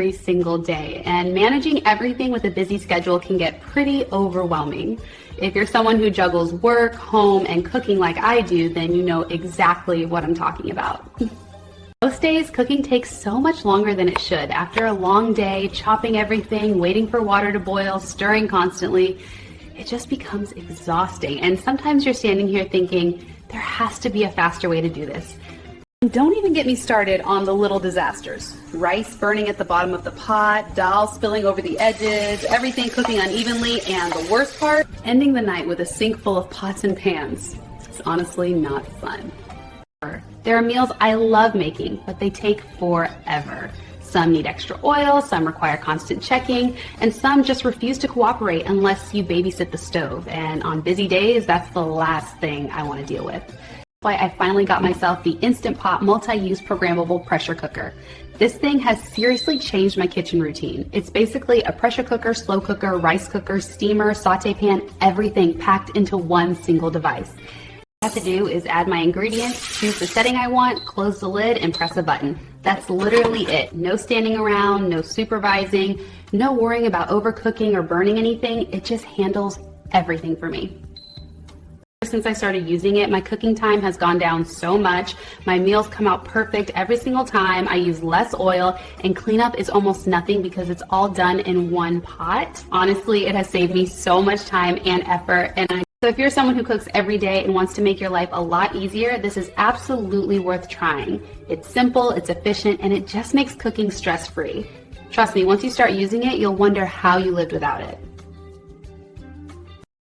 every single day, and managing everything with a busy schedule can get pretty overwhelming. If you're someone who juggles work, home, and cooking like I do, then you know exactly what I'm talking about. Most days, cooking takes so much longer than it should. After a long day, chopping everything, waiting for water to boil, stirring constantly, it just becomes exhausting. And sometimes you're standing here thinking, there has to be a faster way to do this. And don't even get me started on the little disasters. Rice burning at the bottom of the pot, dal spilling over the edges, everything cooking unevenly, and the worst part, ending the night with a sink full of pots and pans. It's honestly not fun. There are meals I love making, but they take forever. Some need extra oil, some require constant checking, and some just refuse to cooperate unless you babysit the stove. And on busy days, that's the last thing I want to deal with. That's why I finally got myself the Instant Pot multi-use programmable pressure cooker. This thing has seriously changed my kitchen routine. It's basically a pressure cooker, slow cooker, rice cooker, steamer, saute pan, everything packed into one single device. All I have to do is add my ingredients, choose the setting I want, close the lid, and press a button. That's literally it. No standing around, no supervising, no worrying about overcooking or burning anything. It just handles everything for me. Since I started using it, my cooking time has gone down so much. My meals come out perfect every single time. I use less oil, and cleanup is almost nothing because it's all done in one pot. Honestly, it has saved me so much time and effort. So if you're someone who cooks every day and wants to make your life a lot easier, this is absolutely worth trying. It's simple, it's efficient, and it just makes cooking stress-free. Trust me, once you start using it, you'll wonder how you lived without it.